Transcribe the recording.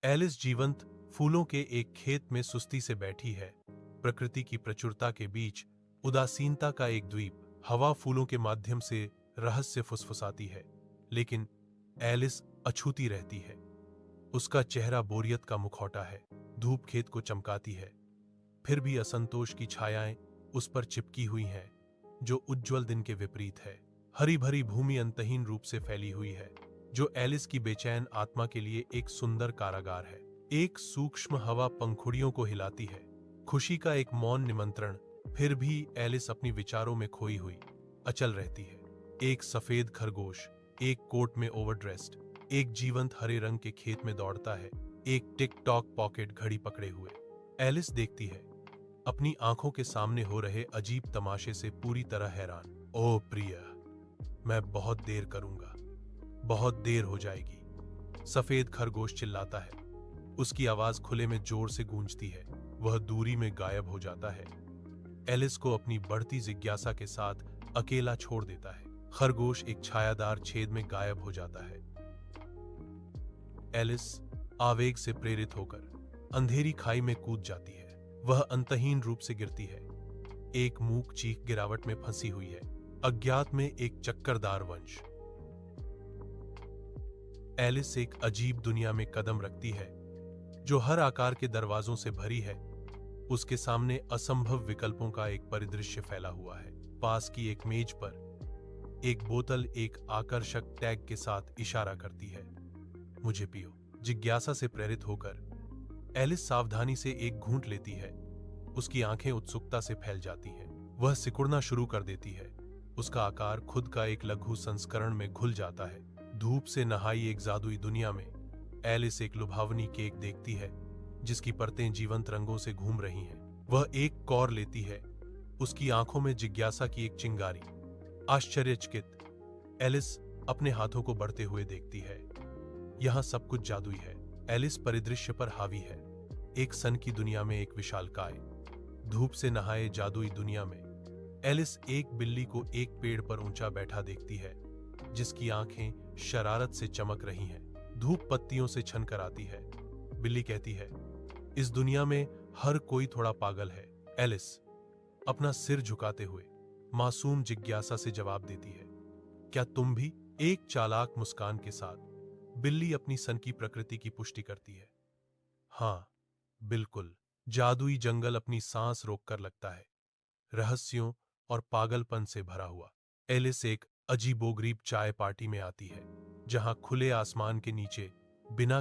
Alice जीवंत फूलों के एक खेत में सुस्ती से बैठी है। प्रकृति की प्रचुरता के बीच उदासीनता का एक द्वीप। हवा फूलों के माध्यम से रहस्य फुसफुसाती है, लेकिन एलिस अछूती रहती है। उसका चेहरा बोरियत का मुखौटा है। धूप खेत को चमकाती है, फिर भी असंतोष की छायाएं उस पर चिपकी हुई हैं, जो उज्ज्वल दिन के विपरीत है। हरी भरी भूमि अंतहीन रूप से फैली हुई है, जो एलिस की बेचैन आत्मा के लिए एक सुंदर कारागार है। एक सूक्ष्म हवा पंखुड़ियों को हिलाती है, खुशी का एक मौन निमंत्रण। फिर भी एलिस अपनी विचारों में खोई हुई अचल रहती है। एक सफेद खरगोश एक कोट में ओवरड्रेस्ड एक जीवंत हरे रंग के खेत में दौड़ता है, एक टिक टॉक पॉकेट घड़ी पकड़े हुए। एलिस देखती है, अपनी आंखों के सामने हो रहे अजीब तमाशे से पूरी तरह हैरान। ओह प्रिय, मैं बहुत देर करूंगा, बहुत देर हो जाएगी, सफेद खरगोश चिल्लाता है। उसकी आवाज खुले में जोर से गूंजती है। वह दूरी में गायब हो जाता है। एलिस को अपनी बढ़ती जिज्ञासा के साथ अकेला छोड़ देता है। खरगोश एक छायादार छेद में गायब हो जाता है। एलिस आवेग से प्रेरित होकर अंधेरी खाई में कूद जाती है। वह अंतहीन रूप से गिरती है, एक मूक चीख गिरावट में फंसी हुई है, अज्ञात में एक चक्करदार वंश। एलिस एक अजीब दुनिया में कदम रखती है, जो हर आकार के दरवाजों से भरी है। उसके सामने असंभव विकल्पों का एक परिदृश्य फैला हुआ है। पास की एक मेज पर एक बोतल एक आकर्षक टैग के साथ इशारा करती है, मुझे पियो। जिज्ञासा से प्रेरित होकर एलिस सावधानी से एक घूंट लेती है। उसकी आंखें उत्सुकता से फैल जाती हैं। वह सिकुड़ना शुरू कर देती है। उसका आकार खुद का एक लघु संस्करण में घुल जाता है। धूप से नहाई एक जादुई दुनिया में एलिस एक लुभावनी केक देखती है, जिसकी परतें जीवंत रंगों से घूम रही हैं। वह एक कौर लेती है, उसकी आंखों में जिज्ञासा की एक चिंगारी। आश्चर्यचकित एलिस अपने हाथों को बढ़ते हुए देखती है। यहां सब कुछ जादुई है। एलिस परिदृश्य पर हावी है। एक सन की दुनिया में एक विशालकाय, धूप से नहाए जादुई दुनिया में एलिस एक बिल्ली को एक पेड़ पर ऊंचा बैठा देखती है, जिसकी आंखें शरारत से चमक रही हैं। धूप पत्तियों से छन कर आती है। बिल्ली कहती है, इस दुनिया में हर कोई थोड़ा पागल है। एलिस अपना सिर झुकाते हुए मासूम जिज्ञासा से जवाब देती है, क्या तुम भी? एक चालाक मुस्कान के साथ बिल्ली अपनी सन की प्रकृति की पुष्टि करती है। हां, बिल्कुल। जादुई जंगल अपनी सांस रोककर लगता है, रहस्यों और पागलपन से भरा हुआ। एलिस एक अजीबोगरीब चाय पार्टी में आती है, जहां खुले आसमान के नीचे बिना